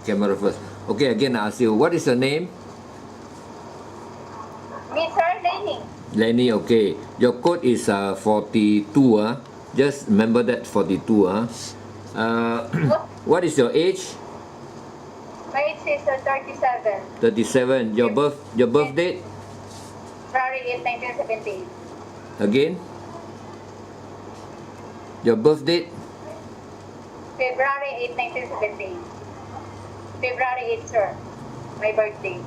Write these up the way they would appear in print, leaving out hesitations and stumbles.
camera first. Okay, again I ask you, what is your name? Me, sir, Leni. Leni, okay. Your code is 42, just remember that 42. What is your age? My age is 37. 37. Your birth date? February 8, 1978. Again? Your birth date? February 8, 1978. February 8, sir. My birthday.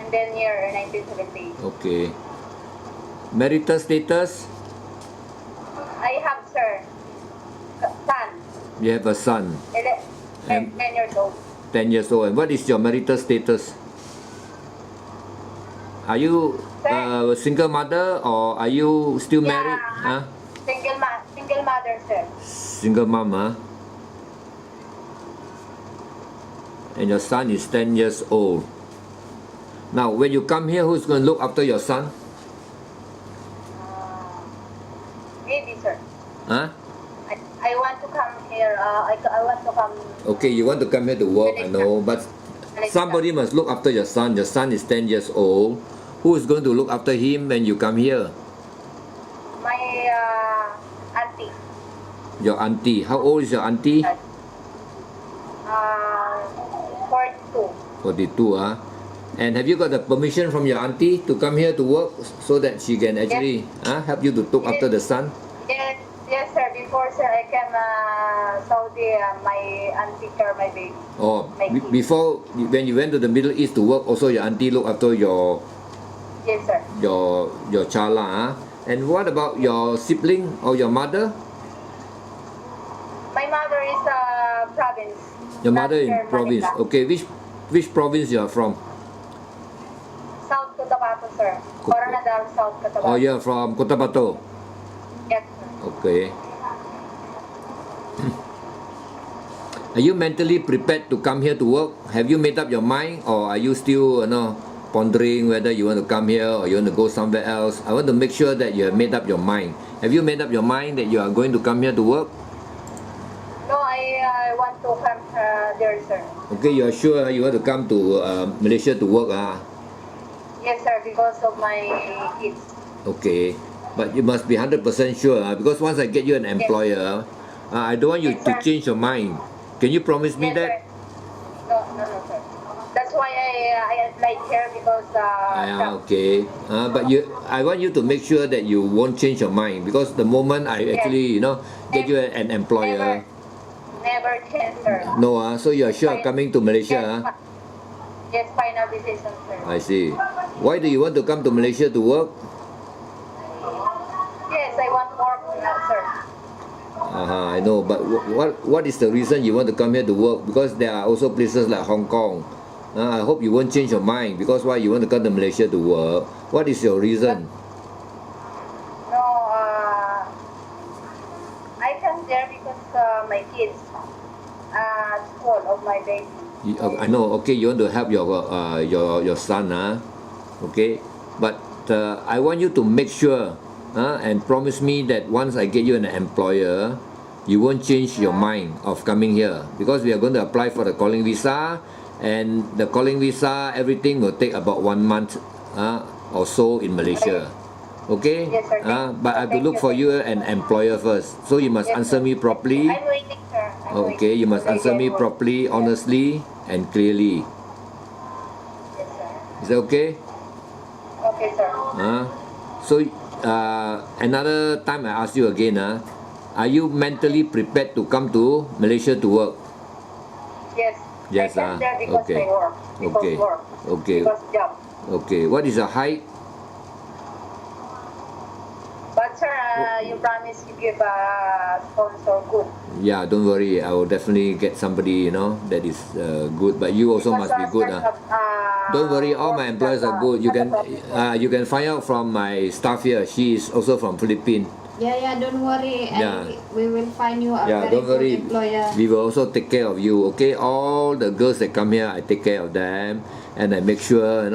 And then year 1978. Okay. Marital status? I have, sir, son. You have a son. 10 years old. 10 years old. And what is your marital status? Are you a single mother or are you still married? Huh? Single mother, sir. Single mom, huh? And your son is 10 years old. Now, when you come here, who's going to look after your son? Maybe, sir. Huh? I want to come here. I want to come. Okay, you want to come here to work, I know, but somebody must look after your son. Your son is 10 years old. Who is going to look after him when you come here? My auntie. Your auntie. How old is your auntie? 42. 42, huh? And have you got the permission from your auntie to come here to work so that she can actually help you to look after the son? Yes, sir. Before, sir, I can Saudi, my auntie care my baby. Oh, before when you went to the Middle East to work, also your auntie look after your Yes, sir. your child, huh? And what about your sibling or your mother? My mother is province. Your mother in Manila. province. Okay, which province you are from? South Cotabato, sir. Coronadal, South Cotabato. Oh, you're from Cotabato. Yes, sir. Okay. Are you mentally prepared to come here to work? Have you made up your mind, or are you still, pondering whether you want to come here or you want to go somewhere else? I want to make sure that you have made up your mind. Have you made up your mind that you are going to come here to work? No, I want to come there, sir. Okay, you are sure you want to come to Malaysia to work, Yes, sir, because of my kids. Okay, but you must be 100% sure, because once I get you an employer, I don't want you to change your mind. Can you promise me that? Sir. No, sir. That's why I applied here because okay. But I want you to make sure that you won't change your mind, because the moment I actually, get you an employer. Never change, sir. No, so you are sure coming to Malaysia? Yes, final decision, sir. I see. Why do you want to come to Malaysia to work? Yes, I want work now, sir. I know, but what is the reason you want to come here to work? Because there are also places like Hong Kong. I hope you won't change your mind, because why you want to come to Malaysia to work? What is your reason? No, I come there because my kids school of my baby. I know. Okay, you want to help your son, okay, but I want you to make sure and promise me that once I get you an employer, you won't change your mind of coming here, because we are going to apply for the calling visa, and the calling visa, everything will take about 1 month or so in Malaysia. Okay? Yes, sir. But I have to look for you an employer first, so you must answer me properly. I'm waiting, sir. Okay, you must answer me properly, honestly, and clearly. Yes, sir. Is that okay? Okay, sir. So another time I ask you again, are you mentally prepared to come to Malaysia to work? Yes. Yes, I come there because okay. I work. Because Okay. work. Okay. Because job. Okay. What is your height? But sir, you promise you give a sponsor good. Yeah, don't worry. I will definitely get somebody, that is good. But you also must be good. Don't worry, all my employers are good. You can find out from my staff here. She is also from Philippines. Yeah, don't worry. We will find you a very don't worry. good employer. We will also take care of you. Okay, all the girls that come here, I take care of them, and I make sure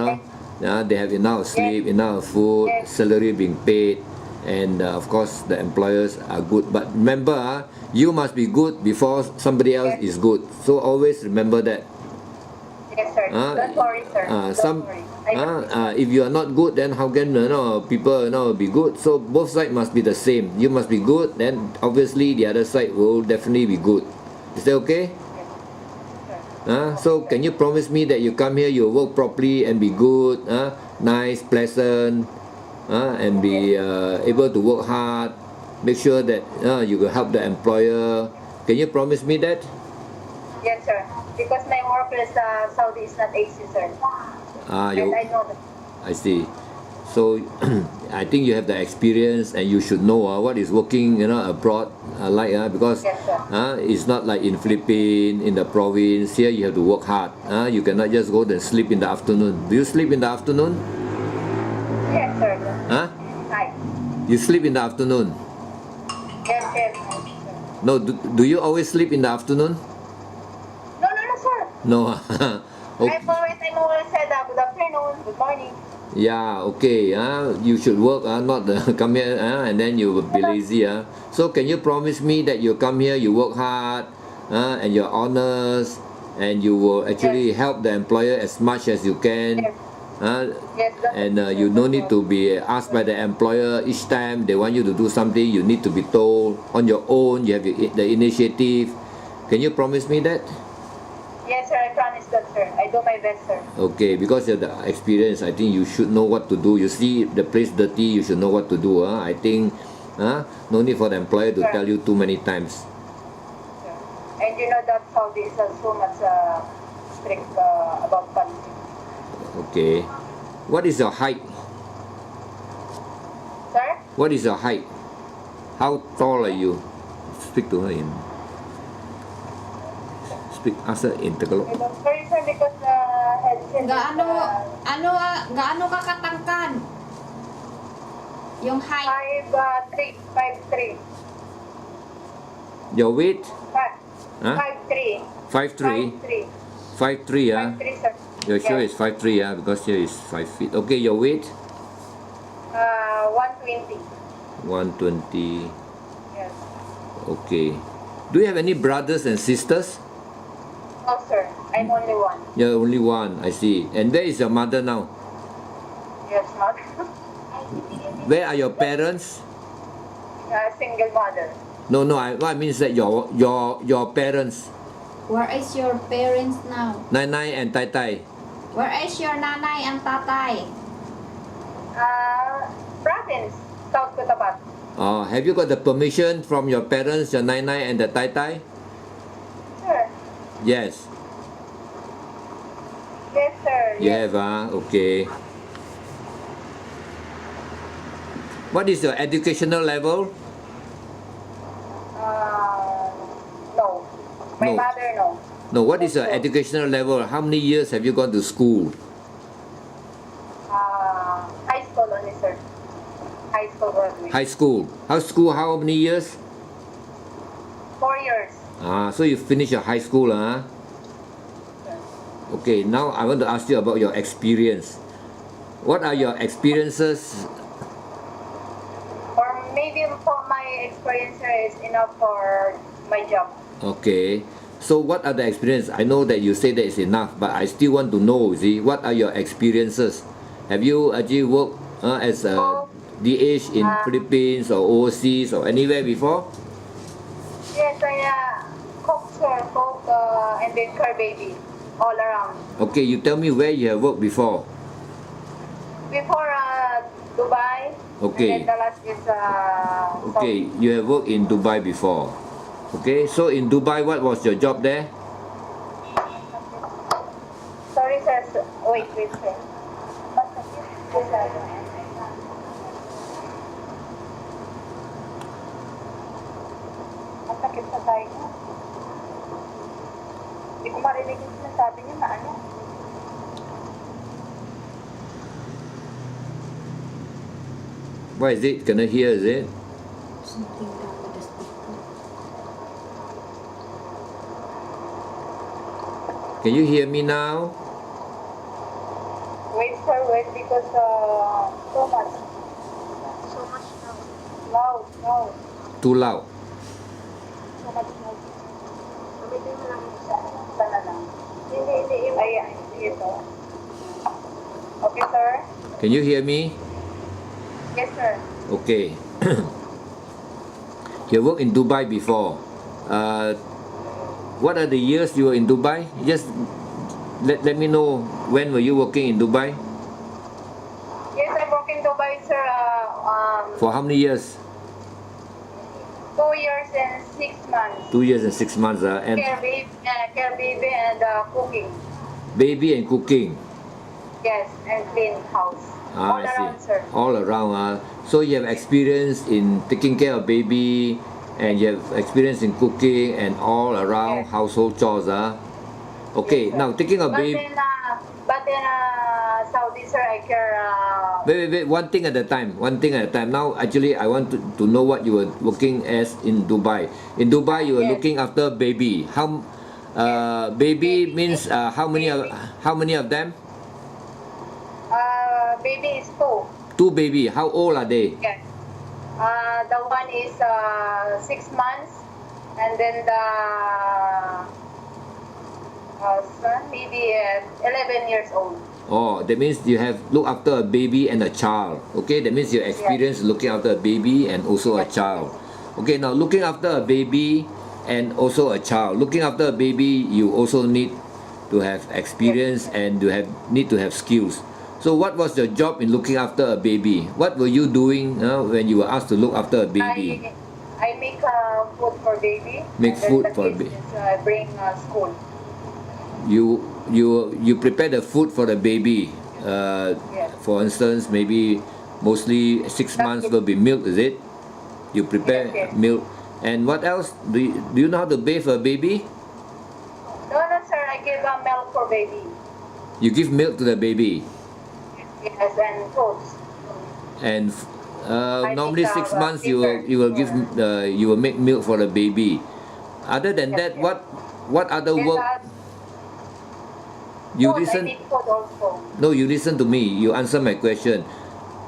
they have enough sleep, enough food, salary being paid, and of course the employers are good. But remember, you must be good before somebody else is good. So always remember that. Yes, sir. Don't worry, sir. Some Don't worry. I will fix it. if you are not good, then how can people be good? So both sides must be the same. You must be good, then obviously the other side will definitely be good. Is that okay? So can you promise me that you come here, you work properly and be good, nice, pleasant, and be able to work hard, make sure that you will help the employer. Can you promise me that? Yes, sir. Because my work is Saudi is not easy, sir. And I know that. I see. So I think you have the experience and you should know what is working abroad because Yes, sir. it's not like in Philippines, in the province. Here you have to work hard. You cannot just go and sleep in the afternoon. Do you sleep in the afternoon? Yes, sir. Hi. You sleep in the afternoon? Yes, yes. No, do you always sleep in the afternoon? No, no, no, sir. No. Okay. I'm always said good afternoon, good morning. Yeah, okay. You should work, not come here and then you will be lazy. So can you promise me that you come here, you work hard, and you're honest, and you will actually help the employer as much as you can? Yes, And you no need to be asked by the employer each time they want you to do something. You need to be told on your own. You have the initiative. Can you promise me that? Yes, sir. I promise that, sir. I do my best, sir. Okay, because you have the experience, I think you should know what to do. You see the place dirty, you should know what to do. I think no need for the employer to tell you too many times. Sir. And you know that Saudi is so much strict about policy. Okay. What is your height? Sir? What is your height? How tall are you? Speak to her in. Ask her in Tagalog. Sorry, sir, because headset Gaano ka katangkad? Yung height. 5'3". Your weight? 5'3". 5'3". 5'3", 5'3", sir. You're sure Yes. it's 5'3", because here is 5 feet. Okay, your weight? 120. 120. Yes. Okay. Do you have any brothers and sisters? No, sir. I'm only one. You're only one, I see. And where is your mother now? Yes, mother. Where are your parents? Single mother. No, what I mean is that your parents, Where is your parents now? Nanay and Tatay. Where is your nanay and tatay? Province, South Cotabato. Have you got the permission from your parents, your Nanay and the Tatay? Sir. Yes. Yes, sir. You Yes. have, okay. What is your educational level? No. My No. mother, no. No, what is your educational level? How many years have you gone to school? High school only, sir. High school graduate. High school, how many years? 4 years. So you finish your high school, Okay, now I want to ask you about your experience. What are your experiences? Or maybe for my experience is enough for my job. Okay, so what are the experiences? I know that you say that it's enough, but I still want to know, what are your experiences? Have you actually worked as a DH in Philippines or overseas or anywhere before? Yes, I cook, sir, and then car baby, all around. Okay, you tell me where you have worked before. Before Dubai. Okay. And then the last is Okay, you have worked in Dubai before. Okay, so in Dubai, what was your job there? Sorry, sir. Wait, sir. Ang sakit sa tayo niya. Hindi ko marinig yung sinasabi niya na ano. What is it? Can I hear, is it? Something wrong with the speaker. Can you hear me now? Wait, sir, wait, because so much. So much now. Loud. Too loud. So much noise. Gamitin mo lang yung sana lang. Hindi. I Yes, sir. Okay, sir. Can you hear me? Yes, sir. Okay. You worked in Dubai before. What are the years you were in Dubai? Just let me know, when were you working in Dubai? Yes, I work in Dubai, sir. For how many years? 2 years and 6 months. 2 years and 6 months. And Care baby and cooking. baby and cooking. Yes, and clean house. All I around, see. sir. All around. So you have experience in taking care of baby, and you have experience in cooking and all around Yes. household chores. Okay, Yes, sir. now taking a But baby. in Saudi, sir, I care. Wait, one thing at a time. Now, actually, I want to know what you were working as in Dubai. In Dubai, you were Yes. looking after baby. Baby means how many of them? Baby is 2. 2 baby. How old are they? Yes. The one is 6 months, and then the son maybe 11 years old. Oh, that means you have looked after a baby and a child. Okay, that means you experience looking after a baby and also a child. Okay, now looking after a baby and also a child. Looking after a baby, you also need to have experience and need to have skills. So what was your job in looking after a baby? What were you doing when you were asked to look after a baby? I make food for baby. Make and then food the for kids baby. Bring school. You prepare the food for the baby. Yes. For instance, maybe mostly 6 months will be milk, is it? You prepare Yes. milk. And what else? Do you know how to bathe a baby? No, sir. I give milk for baby. You give milk to the baby. Yes, and fruits. And I normally think, 6 months you finger. will give you will make milk for the baby. Other than that, Yes. what other Then, work? You food, I listen. make food also. No, you listen to me. You answer my question.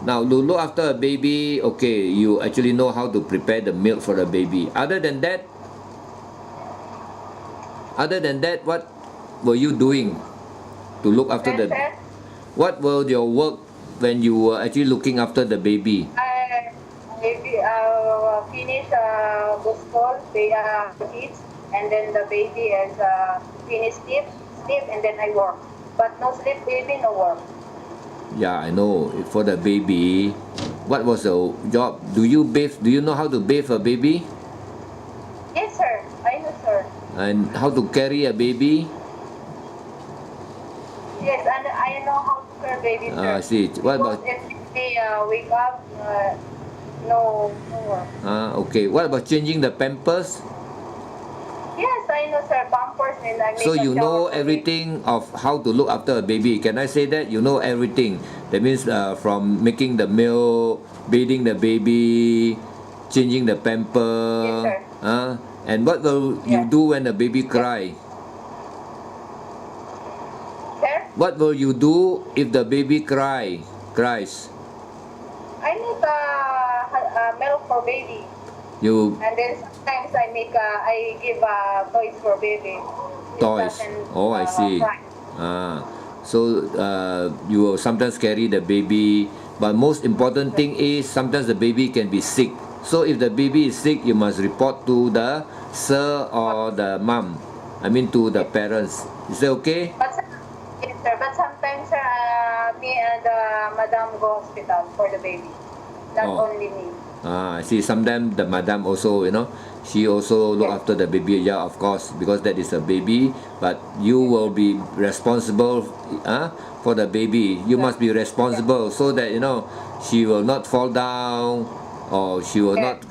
Now, to look after a baby, okay, you actually know how to prepare the milk for the baby. Other than that, what were you doing to look after Then, the? sir, What was your work when you were actually looking after the baby? I finish the school, the kids, and then the baby is finish sleep, and then I work. But no sleep, baby, no work. Yeah, I know. For the baby, what was the job? Do you bathe? Do you know how to bathe a baby? Yes, sir. I know, sir. And how to carry a baby? Yes, and I know how to care baby, sir. I see. What Because about? if they wake up, no work. Okay. What about changing the pampers? Yes, I know, sir. Pampers and I make So a you shower know for everything of how to look after a baby. Can I say that? You know everything. That means from making the milk, bathing the baby, changing the pamper. Yes, sir. And what will you Yes. do when the baby cry? Sir, What will you do if the baby cries? I make milk for baby. You And then sometimes I give toys for baby. It toys. doesn't, Oh, I see. cry. So you will sometimes carry the baby, but most important thing is sometimes the baby can be sick. So if the baby is sick, you must report to the sir or the mom. I mean to the parents. Is that okay? But yes, sir. But sometimes, sir, me and madam go hospital for the baby. Not Oh. only me. I see. Sometimes the madam also, she also look Yes. after the baby. Yeah, of course, because that is a baby. But you will be responsible, for the baby. You must be responsible so that she will not fall down, or she will not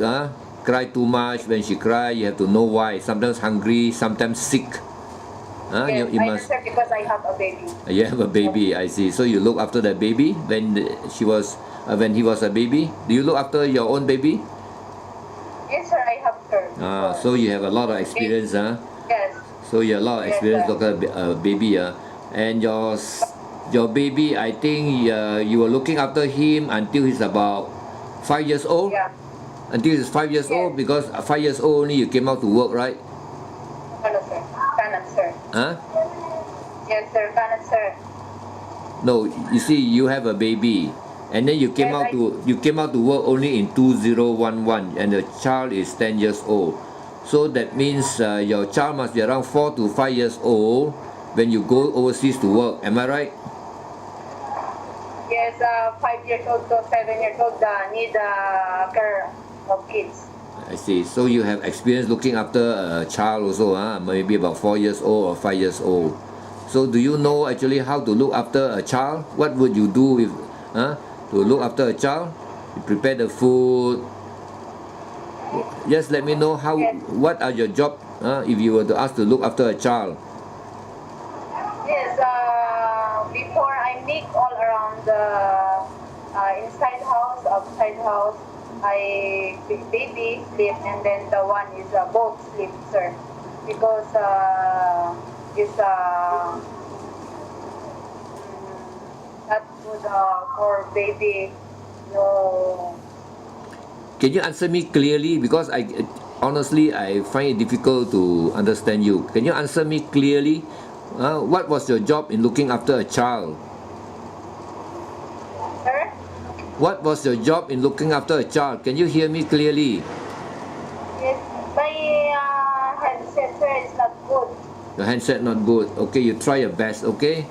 cry too much. When she cry, you have to know why. Sometimes hungry, sometimes sick. Yes, You I must. know, sir, because I have a baby. You have a baby. I see. So you look after the baby when when he was a baby. Do you look after your own baby? Yes, sir, I have, sir. So you have a lot of experience, Yes. So you have a lot of Yes, experience sir. looking at a baby, And your baby, I think you were looking after him until he's about 5 years old. Yeah. Until he's 5 years Yes. old, because 5 years old only you came out to work, right? Ano, sir? Kanan, sir. Huh? Yes, sir. Cannot, sir. No, you see, you have a baby, and then you came Yes, out to work only in 2011, and the child is 10 years old. So that means your child must be around 4 to 5 years old when you go overseas to work. Am I right? Yes, 5 years old to 7 years old need care of kids. I see. So you have experience looking after a child also, maybe about 4 years old or 5 years old. So do you know actually how to look after a child? What would you do with, to look after a child? You prepare the food. Just let me know what are your job if you were to ask to look after a child. Yes, before I make all around the inside house, outside house, I baby sleep, and then the one is both sleep, sir, because it's not good for baby. No. Can you answer me clearly? Because honestly I find it difficult to understand you. Can you answer me clearly? What was your job in looking after a child? Sir? What was your job in looking after a child? Can you hear me clearly? Yes, my headset, sir, is not good. Your handset not good. Okay, you try your best, okay?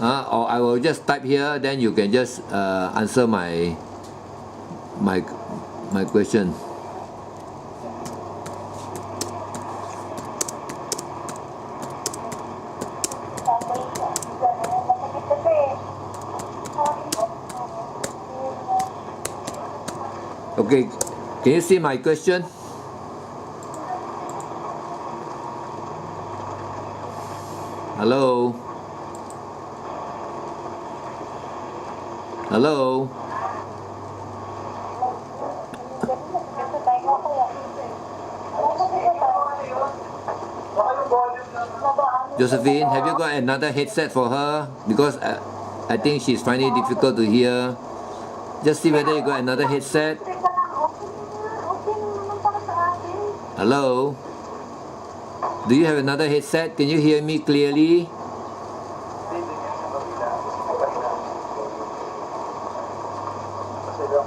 Or I will just type here, then you can just answer my question. Okay, can you see my question? Hello? Hello? Josephine, have you got another headset for her? Because I think she's finding it difficult to hear. Just see whether you got another headset. Hello? Do you have another headset? Can you hear me clearly?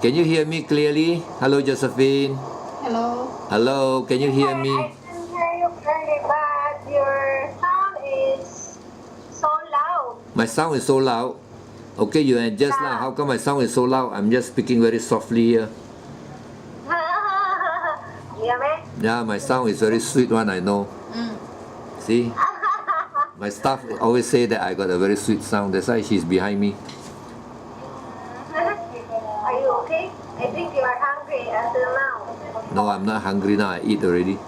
Can you hear me clearly? Hello, Josephine. Hello. Hello, can you hear me? I can hear you clearly, but your sound is so loud. My sound is so loud. Okay, you adjust now. How come my sound is so loud? I'm just speaking very softly here. Yeah, my sound is very sweet one, I know. See? My staff always say that I got a very sweet sound. That's why she's behind me. Are you okay? I think you are hungry until now. No, I'm not hungry now. I eat already.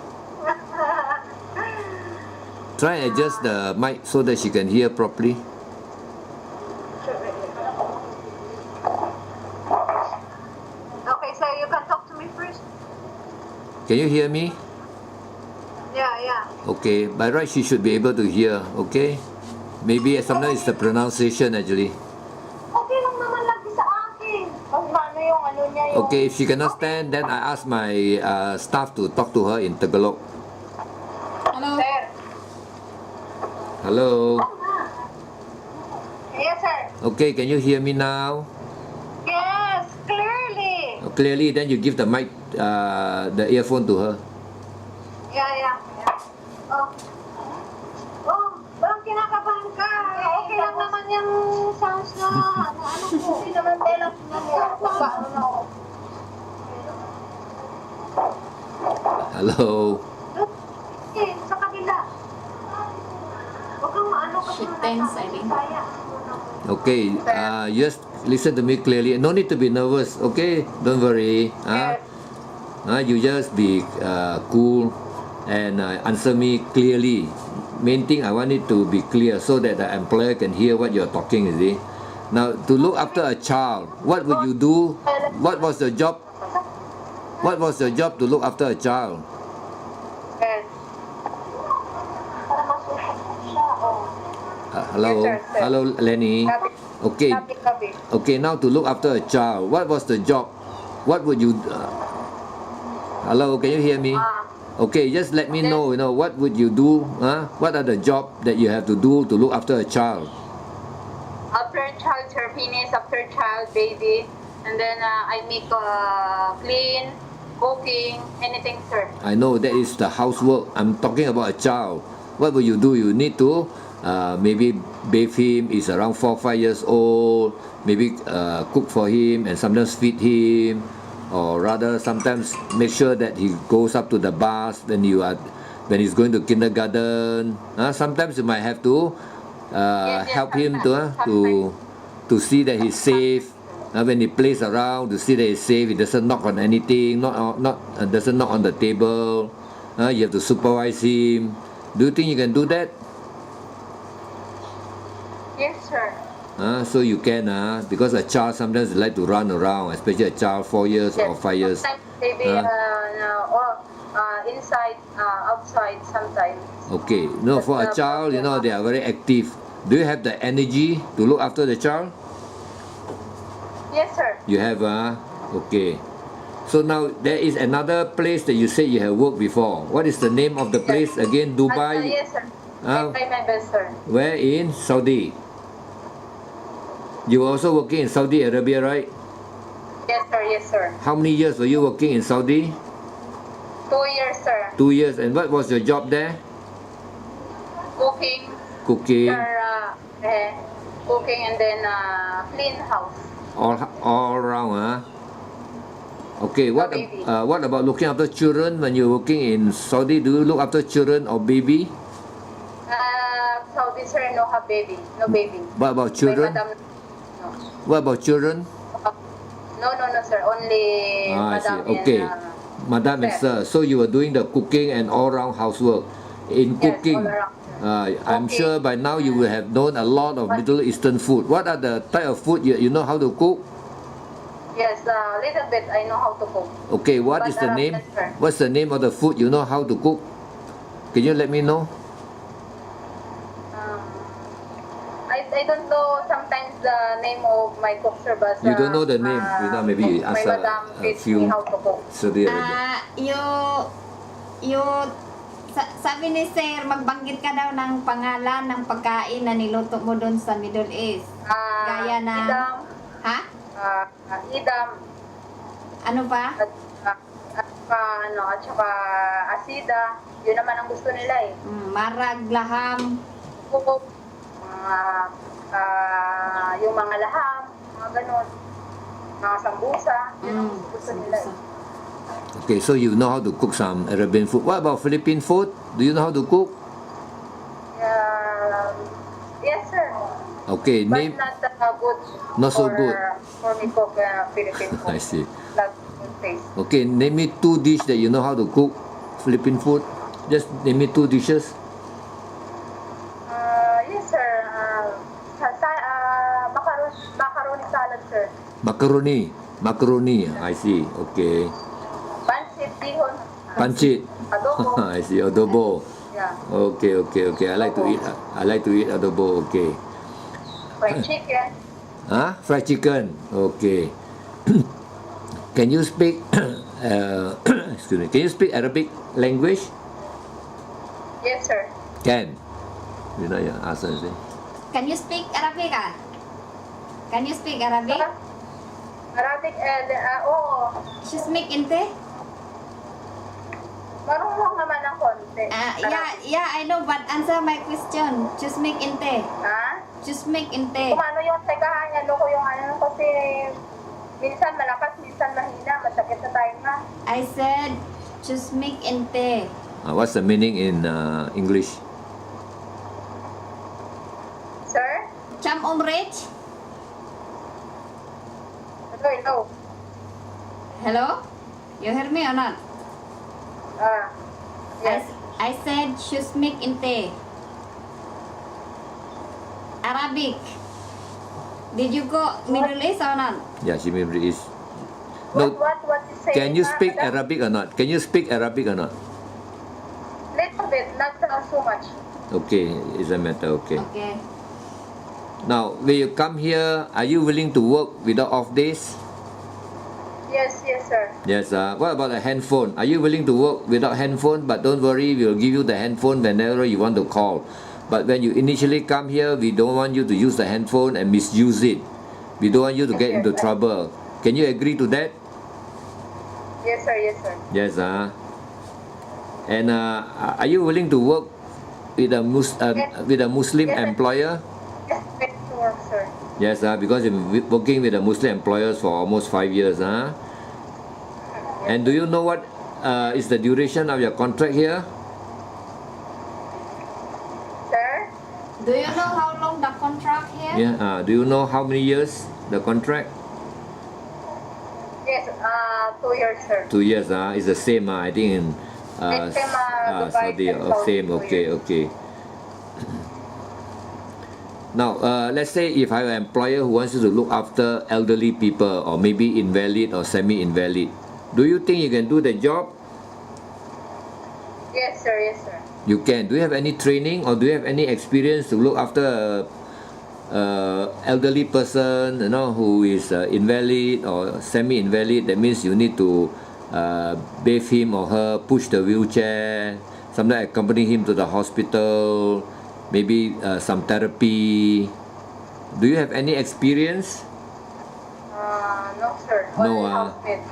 Try and adjust the mic so that she can hear properly. Okay, so you can talk to me first. Can you hear me? Yeah. Okay, by right she should be able to hear. Okay? Maybe sometimes it's the pronunciation actually. Okay lang naman lagi sa akin. Paano yung ano niya yung... Okay, if she cannot stand, then I ask my staff to talk to her in Tagalog. Hello. Sir. Hello? Yes, sir. Okay, can you hear me now? Yes, clearly. Clearly, then you give the mic, the earphone to her. Yeah. Oh, parang kinakabahan ka. Okay lang naman yung sounds na ano ko. Hindi naman belak na paano na ako. Hello? Eh, sa kabila. Huwag kang maano kasi She tense, I think. kaya. Okay, you just listen to me clearly. No need to be nervous, okay? Don't worry. You just be cool and answer me clearly. Main thing, I want it to be clear so that the employer can hear what you're talking, you see. Now, to look after a child, what would you do? What was the job? What was your job to look after a child? Yes. Para masusunod siya, oh. Hello? Yes, sir. Hello, Leni? Okay. Copy. Okay, now to look after a child, what was the job? What would you... hello, can you hear me? Okay, just let me know, what would you do? What are the job that you have to do to look after a child? After child sir, finish after child baby, and then I make clean, cooking, anything sir. I know that is the housework. I'm talking about a child. What will you do? You need to maybe bathe him. He's around 4 or 5 years old. Maybe cook for him and sometimes feed him, or rather sometimes make sure that he goes up to the bus when he's going to kindergarten. Sometimes you might have to help him to see that he's safe. When he plays around, to see that he's safe, he doesn't knock on anything, doesn't knock on the table. You have to supervise him. Do you think you can do that? Yes sir. So you can, because a child sometimes like to run around, especially a child 4 years or 5 years. Sometimes maybe inside, outside sometimes. Okay, no, for a child, they are very active. Do you have the energy to look after the child? Yes sir. You have, okay. So now there is another place that you said you have worked before. What is the name of the place again? Dubai? Yes sir. I try my best sir. Where in Saudi? You were also working in Saudi Arabia, right? Yes sir, yes sir. How many years were you working in Saudi? 2 years sir. 2 years. And what was your job there? Cooking. Cooking. Sir, cooking and then clean house. All around, Okay, what baby. What about looking after children when you're working in Saudi? Do you look after children or baby? Saudi sir, no have baby, no baby. What about children? My madam, no. What about children? No sir, only I see. madam Okay, and madam and sir. So you were doing the cooking and all-round housework. In cooking, all around. I'm sure by now you will have known a lot of Middle Eastern food. What are the type of food you know how to cook? Yes, little bit I know how to cook. Okay, what But is the name? better. What's the name of the food you know how to cook? Can you let me know? I don't know sometimes the name of my cook sir, but You don't know the name. Maybe you my ask madam a teach few. me how to cook. Saudi Arabia. Sabi ni Sir, magbanggit ka daw ng pangalan ng pagkain na niluto mo doon sa Middle East. Gaya na... Idam. Ha? Idam. Ano pa? At saka asida. Yun naman ang gusto nila eh. Marag, laham. Kukuk. Yung mga laham. Mga ganun. Mga sambusa. Yun ang gusto nila eh. Okay, so you know how to cook some Arabian food. What about Philippine food? Do you know how to cook? Yes, sir. Okay, But name. not good. Not so good. For me cook Philippine food. I see. Not good taste. Okay, name me 2 dishes that you know how to cook Philippine food. Just name me 2 dishes. Yes, sir. Macaroni salad, sir. Macaroni. I see. Okay. Pancit, bihon. Pancit. Adobo. I see. Adobo. Yeah. Okay. I like to eat adobo. Okay. Fried chicken. Fried chicken. Okay. Can you speak? Excuse me. Can you speak Arabic language? Yes, sir. Can. You know your answer. Can you speak Arabic? Can you speak Arabic? Arabic, oo. Just make inte? Marunong naman ng konti. Yeah, I know, but answer my question. Just make inte. Ha? Just make inte. Kung ano yung tekahan, ano ko yung ano kasi minsan malakas, minsan mahina, masakit sa tayo nga. I said, just make inte. What's the meaning in English? Sir? Cham Rich? Hello. Hello? You hear me or not? Yes. I said, just make inte. Arabic. Did you go Middle East or not? Yeah, she Middle East. What is saying? Can you speak Arabic or not? Can you speak Arabic or not? Little bit, not so much. Okay, it's a matter. Okay. Okay. Now, when you come here, are you willing to work without off days? Yes, yes, sir. Yes. What about a handphone? Are you willing to work without handphone? But don't worry, we'll give you the handphone whenever you want to call. But when you initially come here, we don't want you to use the handphone and misuse it. We don't want you to Yes, get yes, into sir. trouble. Can you agree to that? Yes, sir. Yes, sir. Yes. And are you willing to work with a with a Muslim Yes, sir. employer? Yes, yes, to work, sir. Yes, because you've been working with the Muslim employers for almost 5 years. And do you know what is the duration of your contract here? Sir? Do you know how long the contract here? Yeah. Do you know how many years the contract? Yes, 2 years, sir. 2 years. It's the same. I think in It's same, Dubai Saudi. and Saudi, Same. 2 Okay. years. Okay. Now, let's say if I have an employer who wants you to look after elderly people or maybe invalid or semi-invalid, do you think you can do the job? Yes, sir. Yes, sir. You can. Do you have any training or do you have any experience to look after a elderly person, who is invalid or semi-invalid? That means you need to bathe him or her, push the wheelchair, sometimes accompany him to the hospital, maybe some therapy. Do you have any experience? No, sir. No, Only housemaid.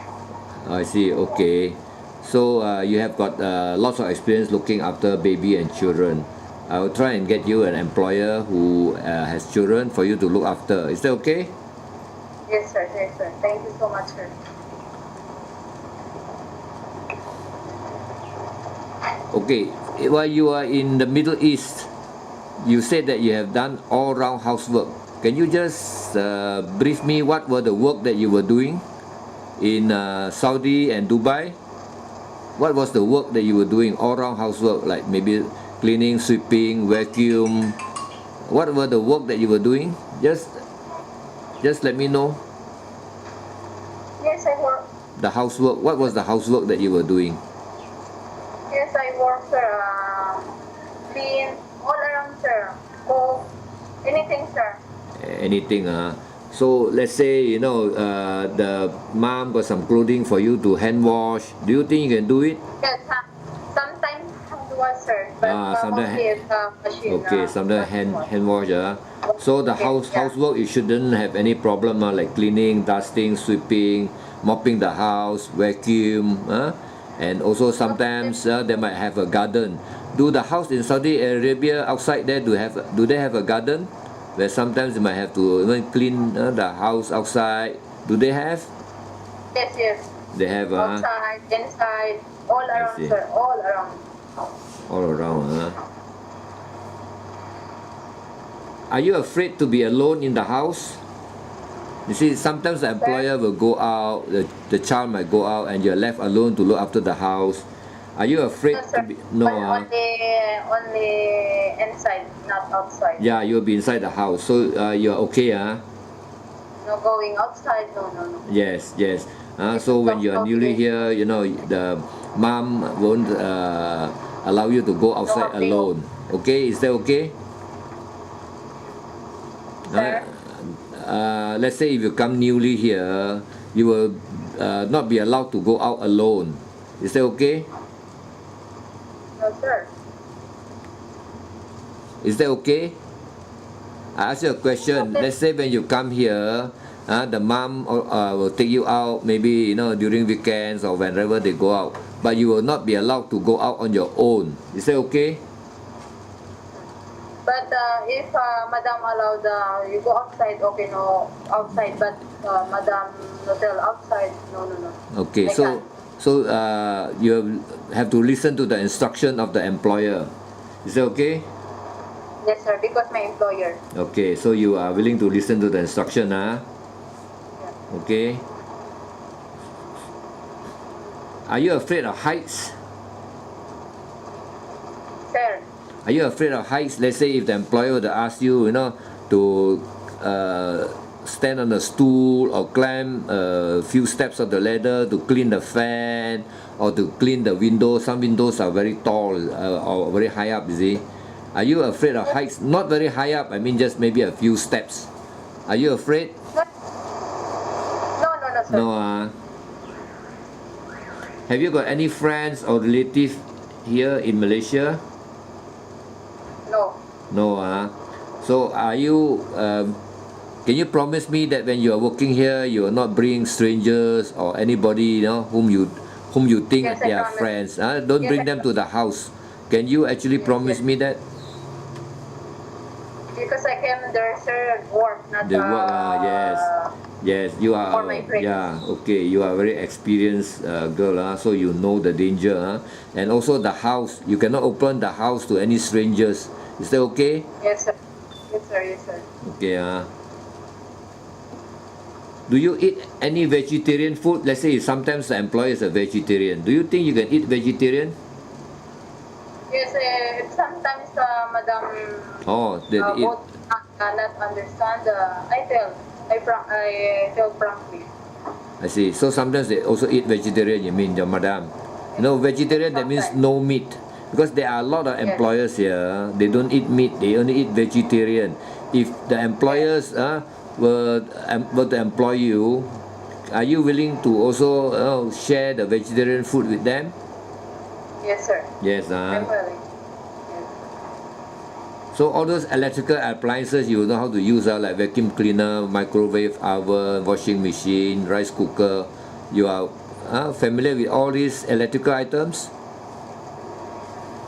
I see. Okay. So you have got lots of experience looking after baby and children. I will try and get you an employer who has children for you to look after. Is that okay? Yes, sir. Yes, sir. Thank you so much, sir. Okay. While you are in the Middle East, you said that you have done all-round housework. Can you just brief me what were the work that you were doing in Saudi and Dubai? What was the work that you were doing, all-round housework, like maybe cleaning, sweeping, vacuum? What were the work that you were doing? Just let me know. Yes, I work. The housework. What was the housework that you were doing? Yes, I work, sir. Clean, all around, sir. Cook, anything, sir. Anything. So let's say the mom got some clothing for you to hand wash. Do you think you can do it? Yes, sometimes hand wash, sir. But Sometimes mostly it's machine. Okay, sometimes hand wash. So the Okay, yeah. housework, you shouldn't have any problem, like cleaning, dusting, sweeping, mopping the house, vacuum. And also sometimes they might have a garden. Do the house in Saudi Arabia outside there do they have a garden? Where sometimes they might have to even clean the house outside. Do they have? Yes, yes. They have. Outside, inside, all around, see. sir. All around. All around. Are you afraid to be alone in the house? You see, sometimes the employer will go out, the child might go out, and you're left alone to look after the house. Are you afraid No, to sir. be? No. Only inside, not outside. Yeah, you'll be inside the house, so you're okay. No going outside. No, no, no. Yes. So when you are newly here, the mom won't allow you to go outside No, alone. Okay, is that okay? Sir? Let's say if you come newly here, you will not be allowed to go out alone. Is that okay? No, sir. Is that okay? I ask you a question. Okay. Let's say when you come here, the mom will take you out maybe during weekends or whenever they go out, but you will not be allowed to go out on your own. Is that okay? But if Madam allowed you go outside, okay, no, outside. But Madam no tell outside, no, no, no. Okay, I can't. so you have to listen to the instruction of the employer. Is that okay? Yes, sir. Because my employer. Okay, so you are willing to listen to the instruction, Okay. Are you afraid of heights? Sir. Are you afraid of heights? Let's say if the employer would ask you, to stand on a stool or climb a few steps of the ladder to clean the fan or to clean the windows. Some windows are very tall or very high up, you see. Are you afraid of heights? Not very high up, I mean just maybe a few steps. Are you afraid? No, no, no, sir. No, Have you got any friends or relatives here in Malaysia? No. No, so are you? Can you promise me that when you are working here, you will not bring strangers or anybody, whom you think Yes, I they are promise. friends? Don't Yes, bring I them to the house. Can you actually promise yes. me that? Because I came there, sir, work, not The work, yes. Yes, you for are, my friends. yeah, okay, you are a very experienced girl, so you know the danger, and also the house, you cannot open the house to any strangers. Is that okay? Yes, sir. Yes, sir. Yes, sir. Okay, do you eat any vegetarian food? Let's say sometimes the employer is a vegetarian. Do you think you can eat vegetarian? Yes, sometimes, madam, Oh, they eat. both not understand. I tell frankly. I see. So sometimes they also eat vegetarian, you mean, your madam? Vegetarian, that means no meat. Because there are a lot of employers here, they don't eat meat, they only eat vegetarian. If the employers were to employ you, are you willing to also share the vegetarian food with them? Yes, sir. Yes. I'm willing. Yes. So all those electrical appliances you know how to use, like vacuum cleaner, microwave oven, washing machine, rice cooker, you are familiar with all these electrical items?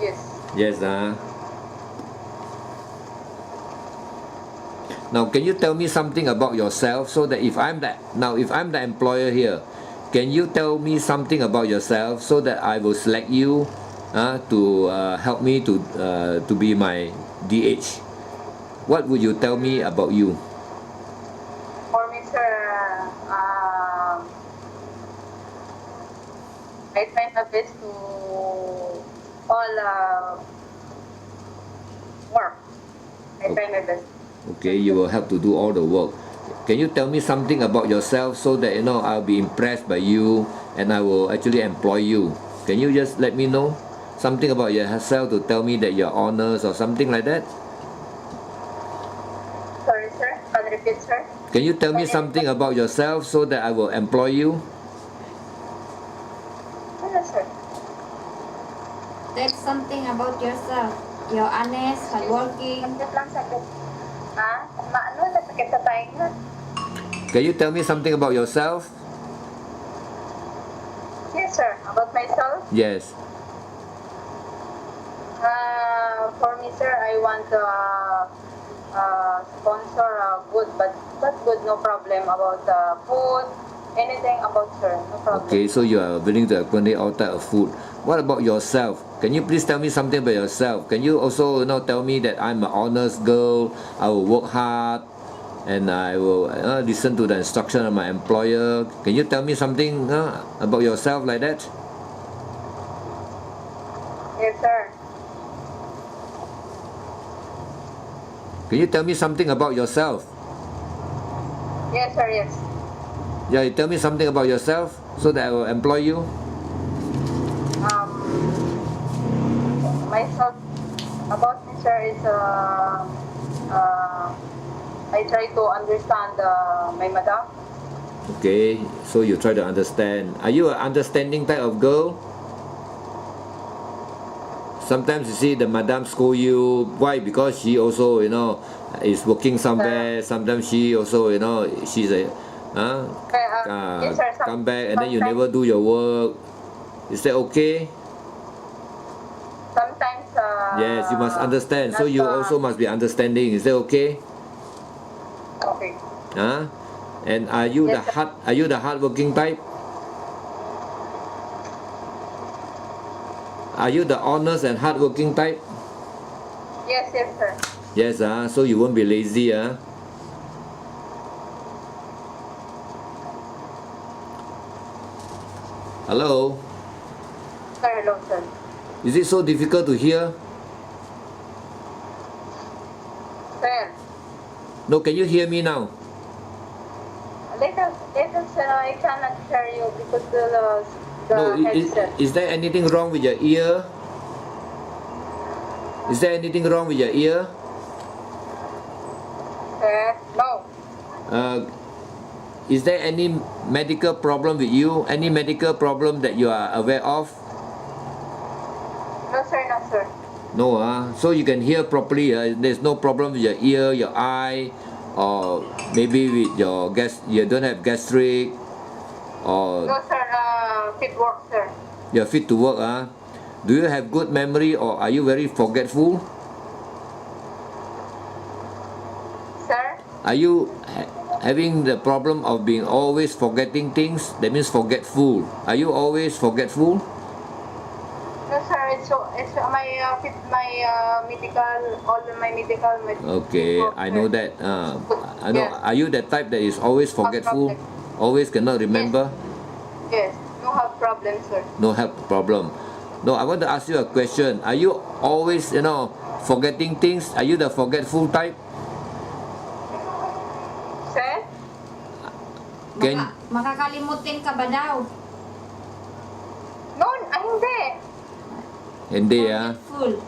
Yes. Yes. Now, can you tell me something about yourself so that if I'm the employer here, can you tell me something about yourself so that I will select you to help me to be my DH? What would you tell me about you? For me, sir, I try my best to all work. I try my best. Okay, you will have to do all the work. Can you tell me something about yourself so that I'll be impressed by you and I will actually employ you? Can you just let me know something about yourself to tell me that you're honest or something like that? Sorry, sir. Can you repeat, sir? Can you tell me something about yourself so that I will employ you? Yes, sir. Tell something about yourself. You're honest, hardworking. Sakit lang, sakit. Sakit sa taing na. Can you tell me something about yourself? Yes, sir. About myself, Yes. for me, sir, I want sponsor good, but good, no problem about food, anything about, sir, no problem. Okay, so you are willing to accommodate all type of food. What about yourself? Can you please tell me something about yourself? Can you also tell me that I'm an honest girl, I will work hard, and I will listen to the instruction of my employer? Can you tell me something about yourself like that? Yes, sir. Can you tell me something about yourself? Yes, sir, yes. Yeah, you tell me something about yourself so that I will employ you. Myself, about me, sir, is I try to understand my madam. Okay, so you try to understand. Are you an understanding type of girl? Sometimes you see the madam scold you. Why? Because she also, is working somewhere. Sometimes she also, she's a, Yes, sir. come back and then you never do your work. Is that okay? Sometimes. Yes, you must understand. So you also must be understanding. Is that okay? Okay. And are you Yes, sir. Are you the hardworking type? Are you the honest and hardworking type? Yes, yes, sir. Yes, so you won't be lazy, Hello? Sir, hello, sir. Is it so difficult to hear? Sir, No, can you hear me now? little, sir, I cannot hear you because the No, headset. is there anything wrong with your ear? Is there anything wrong with your ear? Sir, no. Uh, is there any medical problem with you? Any medical problem that you are aware of? No, sir, no, sir. No, so you can hear properly. There's no problem with your ear, your eye, or maybe with your you don't have gastric, or No, sir, fit work, sir. you're fit to work. Do you have good memory, or are you very forgetful? Sir? Are you having the problem of being always forgetting things? That means forgetful. Are you always forgetful? No, sir, it's my medical, all my medical. Okay, I know that. I know. Yes. Are you the type that is always forgetful? Always cannot remember? Yes, no have problem, sir. No health problem. No, I want to ask you a question. Are you always, forgetting things? Are you the forgetful type? Sir? Makakalimutin ka ba daw? No, hindi. Hindi, Forgetful.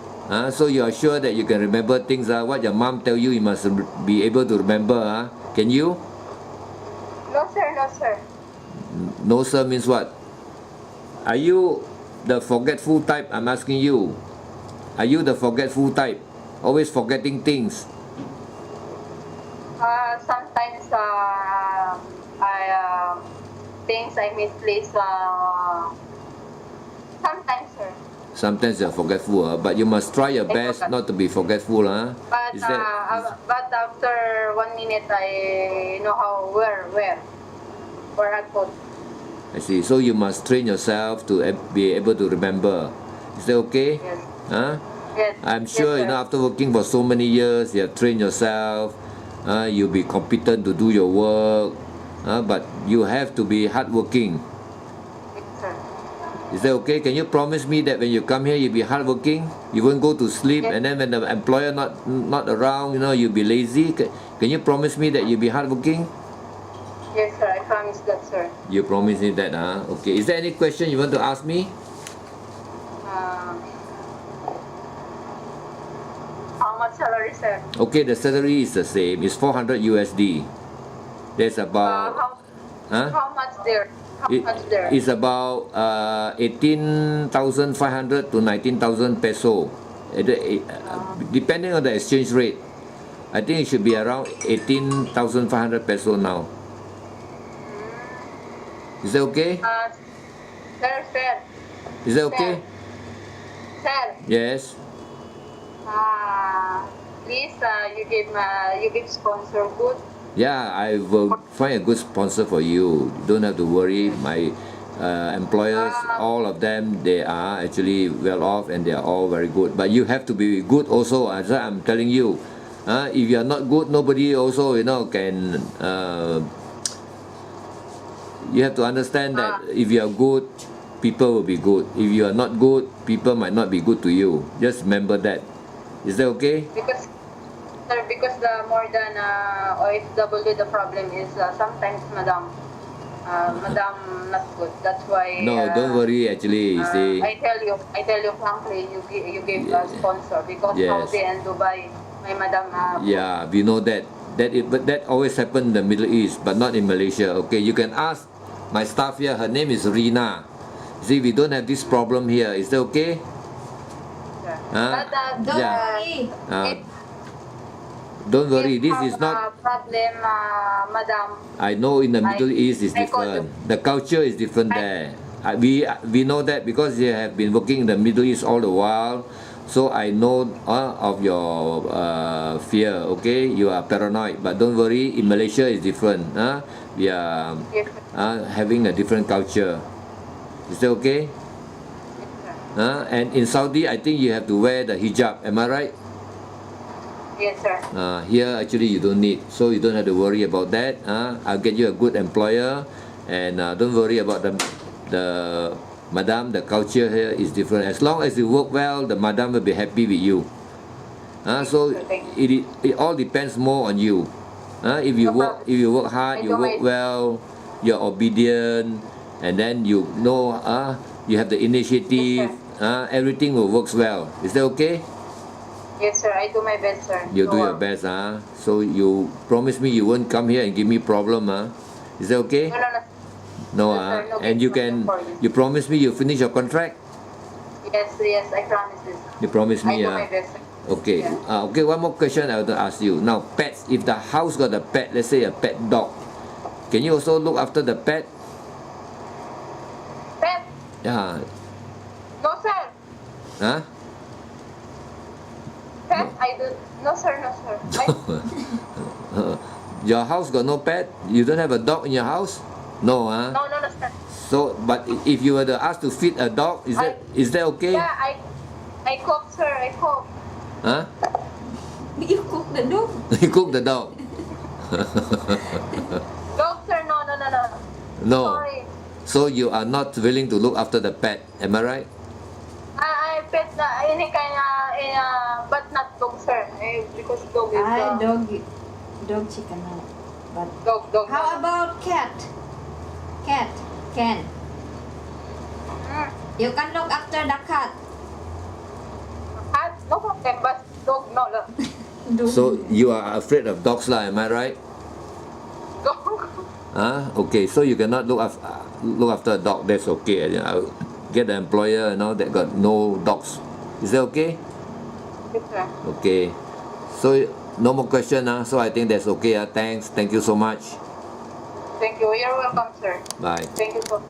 So you are sure that you can remember things, what your mom tell you, you must be able to remember, Can you? No, sir, no, sir. No, sir means what? Are you the forgetful type? I'm asking you. Are you the forgetful type? Always forgetting things. Sometimes things I misplace. Sometimes, sir. Sometimes you're forgetful, but you must try your best not to be forgetful. But Is that, but after 1 minute, I know how where I put. I see. So you must train yourself to be able to remember. Is that okay? Yes. Yes. I'm sure, yes, sir. after working for so many years, you have trained yourself. You'll be competent to do your work. But you have to be hardworking. Yes, sir. Is that okay? Can you promise me that when you come here, you'll be hardworking? You won't go to sleep, Yes. and then when the employer not around, you'll be lazy. Can you promise me that you'll be hardworking? Yes, sir. I promise that, sir. You promise me that, Okay. Is there any question you want to ask me? How much salary, sir? Okay, the salary is the same. It's 400 USD. That's about. How much there? How much there? It's about 18,500 to 19,000 peso. Depending on the exchange rate. I think it should be around 18,500 peso now. Is that okay? Sir. Is that okay? Sir. Yes. Please, you give sponsor good. Yeah, I will find a good sponsor for you. Don't have to worry. My employers, all of them, they are actually well off and they are all very good. But you have to be good also, as I'm telling you. If you are not good, nobody also, can. You have to understand that if you are good, people will be good. If you are not good, people might not be good to you. Just remember that. Is that okay? Because the more than OFW, the problem is sometimes madam not good. That's why. No, don't worry. Actually, you see. I tell you frankly, you give a sponsor because Yes. Saudi and Dubai, my madam. Yeah, we know that. But that always happen in the Middle East, but not in Malaysia. Okay, you can ask my staff here. Her name is Rina. See, we don't have this problem here. Is that okay? But Don't Yeah. worry. Don't worry. if This have is not. problem, madam. I know in the Middle East is I call different. The culture is different there. We know that because you have been working in the Middle East all the while. So I know of your fear. Okay, you are paranoid, but don't worry. In Malaysia, it's different. We are having a different culture. Is that okay? And in Saudi, I think you have to wear the hijab. Am I right? Yes, sir. Here, actually, you don't need, so you don't have to worry about that. I'll get you a good employer, and don't worry about the madam. The culture here is different. As long as you work well, the madam will be happy with you. So it all depends more on you. If you work hard, you work well, you're obedient, and then you have the initiative. Everything will works well. Is that okay? Yes, sir. I do my best, sir. You do your best, So you promise me you won't come here and give me problem, Is that okay? No, no, no. No, No, sir, no and you problem can, for you. you promise me you finish your contract? Yes, yes, I promise this. You promise I me, do my best. Okay. Yeah. Okay, one more question I want to ask you. Now, pets, if the house got a pet, let's say a pet dog, can you also look after the pet? Pet? Yeah. No, sir. Huh? Pet? I do. No, sir, no, sir. Your house got no pet? You don't have a dog in your house? No, huh? No, no, no, sir. So, but if you were to ask to feed a dog, is that okay? Yeah, I cook, sir. I cook. Huh? You cook the dog. You cook the dog? Dog, sir. No, no, no, no. No. Sorry. So you are not willing to look after the pet, am I right? I pet na any kind but not dog, sir. Because dog is Dog chicken no. But dog. how about cat? Cat can. Mm. You can look after the cat. Cat? No problem, but dog, no, no. So you are afraid of dogs lah, am I right? Dog. Huh? Okay, so you cannot look after a dog, that's okay. I'll get the employer, that got no dogs. Is that okay? Yes, sir. Okay. So no more question, so I think that's okay. Thanks. Thank you so much. Thank you. You're welcome, sir. Bye. Thank you so